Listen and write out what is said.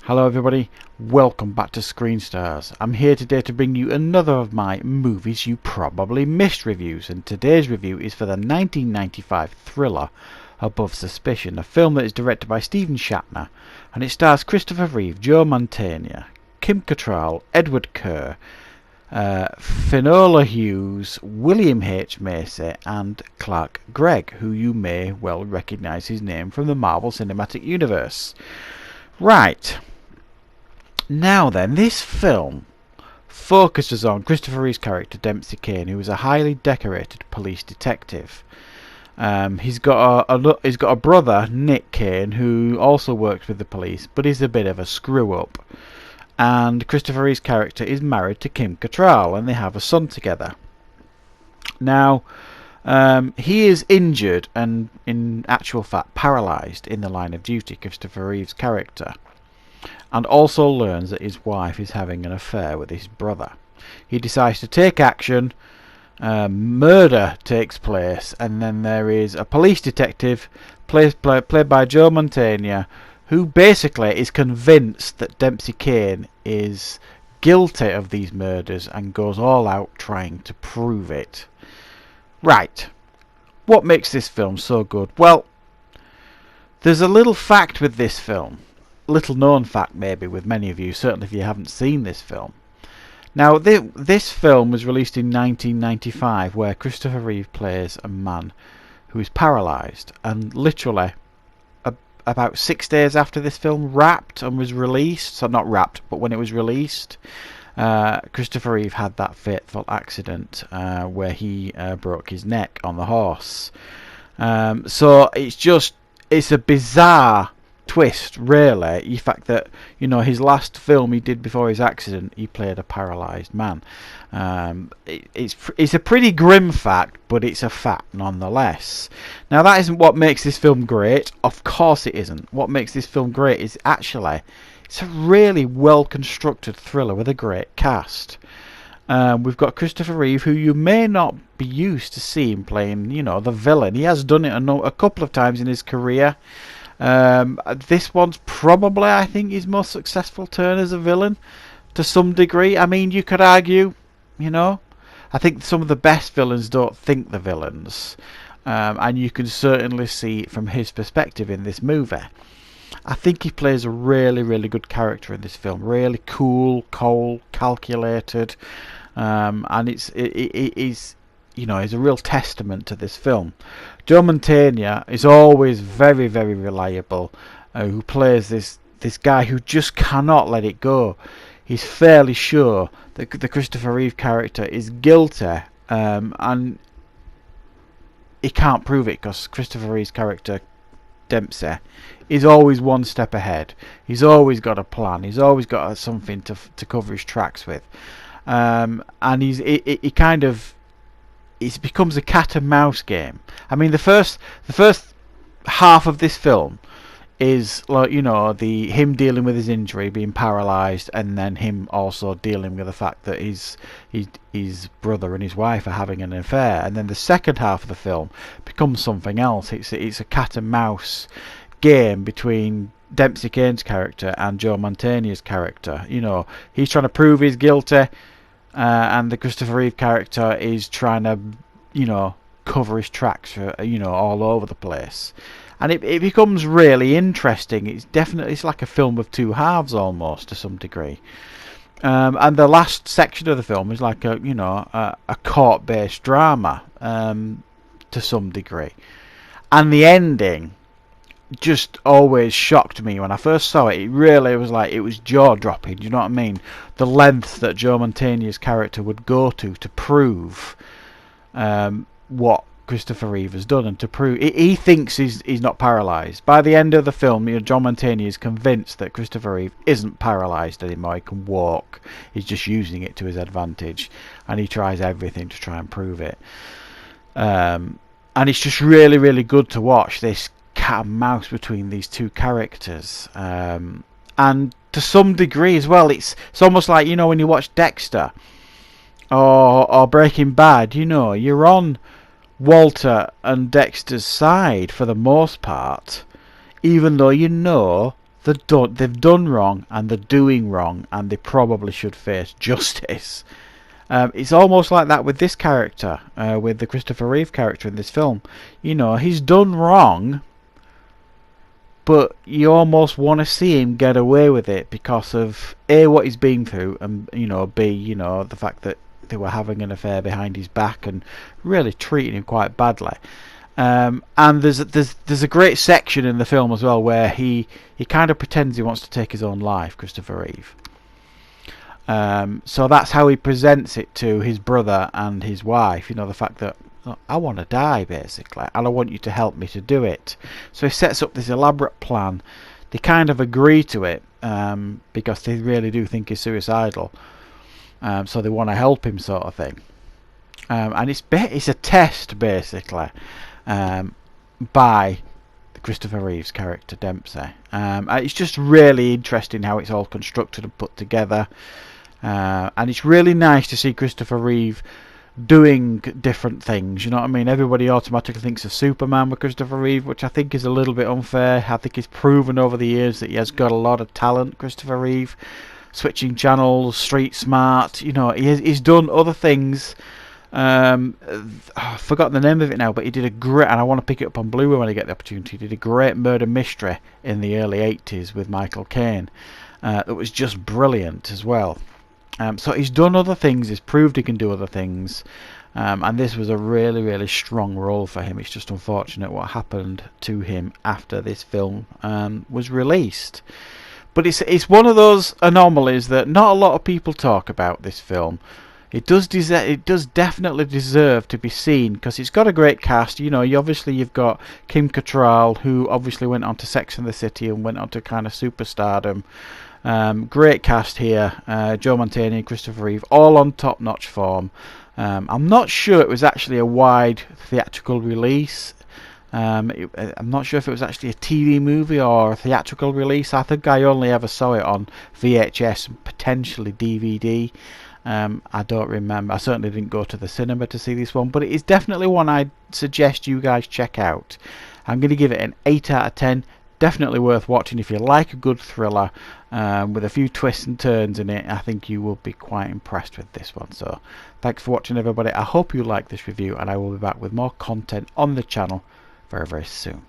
Hello everybody, welcome back to Screen Stars. I'm here today to bring you another of my movies you probably missed reviews, and today's review is for the 1995 thriller Above Suspicion, a film that is directed by Stephen Shatner, and it stars Christopher Reeve, Joe Mantegna, Kim Cattrall, Edward Kerr, Finola Hughes, William H. Macy and Clark Gregg, who you may well recognise his name from the Marvel Cinematic Universe. Right. Now then, this film focuses on Christopher Reeve's character Dempsey Cain, who is a highly decorated police detective. He's got a brother, Nick Cain, who also works with the police, but is a bit of a screw-up. And Christopher Reeve's character is married to Kim Cattrall, and they have a son together. Now, he is injured and, in actual fact, paralysed in the line of duty, Christopher Reeve's character, and also learns that his wife is having an affair with his brother. He decides to take action. Murder takes place, and then there is a police detective played by Joe Mantegna, who basically is convinced that Dempsey Cain is guilty of these murders and goes all out trying to prove it. Right, what makes this film so good? Well, there's a little fact with this film, little known fact maybe with many of you, certainly if you haven't seen this film. Now, this film was released in 1995, where Christopher Reeve plays a man who is paralysed, and literally about 6 days after this film wrapped and was released, so not wrapped, but when it was released, Christopher Reeve had that fateful accident where he broke his neck on the horse. So it's a bizarre twist, really, the fact that, you know, his last film he did before his accident, he played a paralysed man. It's a pretty grim fact, but it's a fact nonetheless. Now, that isn't what makes this film great. Of course it isn't. What makes this film great is actually it's a really well constructed thriller with a great cast. We've got Christopher Reeve, who you may not be used to seeing playing, you know, the villain. He has done it a couple of times in his career. This one's probably, I think, his most successful turn as a villain to some degree. I mean, you could argue, you know, I think some of the best villains don't think they're villains, and you can certainly see it from his perspective in this movie. I think he plays a really, really good character in this film. Really cool, cold, calculated, and it's you know, is a real testament to this film. Joe Mantegna is always very, very reliable, who plays this guy who just cannot let it go. He's fairly sure that the Christopher Reeve character is guilty, and he can't prove it because Christopher Reeve's character Dempsey is always one step ahead. He's always got a plan. He's always got something to cover his tracks with, and he kind of, it becomes a cat and mouse game. I mean, the first half of this film is, like, you know, him dealing with his injury, being paralysed, and then him also dealing with the fact that his brother and his wife are having an affair. And then the second half of the film becomes something else. It's a cat and mouse game between Dempsey Cain's character and Joe Mantegna's character. You know, he's trying to prove he's guilty, and the Christopher Reeve character is trying to, you know, cover his tracks, you know, all over the place. And it becomes really interesting. It's like a film of two halves almost, to some degree. And the last section of the film is like a court-based drama, to some degree. And the ending just always shocked me when I first saw it. It really was like, it was jaw-dropping. Do you know what I mean? The lengths that Joe Mantegna's character would go to prove what Christopher Reeve has done, and to prove he thinks he's not paralysed. By the end of the film, you know, Joe Mantegna is convinced that Christopher Reeve isn't paralysed anymore. He can walk. He's just using it to his advantage, and he tries everything to try and prove it. And it's just really, really good to watch this cat and mouse between these two characters, and to some degree as well, it's almost like, you know, when you watch Dexter or Breaking Bad, you know, you're on Walter and Dexter's side for the most part, even though you know they've done wrong and they're doing wrong, and they probably should face justice. It's almost like that with this character, with the Christopher Reeve character in this film. You know, he's done wrong, but you almost want to see him get away with it because of A, what he's been through, and B, the fact that they were having an affair behind his back and really treating him quite badly. And there's a great section in the film as well where he kind of pretends he wants to take his own life, Christopher Reeve. So that's how he presents it to his brother and his wife. The fact that, I want to die, basically, and I want you to help me to do it. So he sets up this elaborate plan. They kind of agree to it because they really do think he's suicidal. So they want to help him, sort of thing. And it's a test, basically, by Christopher Reeve's character Dempsey. It's just really interesting how it's all constructed and put together. And it's really nice to see Christopher Reeve doing different things. You know what I mean? Everybody automatically thinks of Superman with Christopher Reeve, which I think is a little bit unfair. I think he's proven over the years that he has got a lot of talent, Christopher Reeve. Switching channels, street smart. He's done other things. I've forgotten the name of it now, but he did a great, and I want to pick it up on Blu-ray when I get the opportunity. He did a great murder mystery in the early 80s with Michael Caine. That was just brilliant as well. So he's done other things, he's proved he can do other things, and this was a really, really strong role for him. It's just unfortunate what happened to him after this film was released. But it's one of those anomalies that not a lot of people talk about, this film. It does definitely deserve to be seen because it's got a great cast. You've got Kim Cattrall, who obviously went on to Sex and the City and went on to kind of superstardom. Great cast here. Joe Mantegna and Christopher Reeve, all on top-notch form. I'm not sure it was actually a wide theatrical release. I'm not sure if it was actually a TV movie or a theatrical release. I think I only ever saw it on VHS and potentially DVD. I don't remember. I certainly didn't go to the cinema to see this one, but it is definitely one I'd suggest you guys check out. I'm going to give it an 8 out of 10. Definitely worth watching if you like a good thriller with a few twists and turns in it. I think you will be quite impressed with this one. So thanks for watching, everybody. I hope you like this review, and I will be back with more content on the channel very, very soon.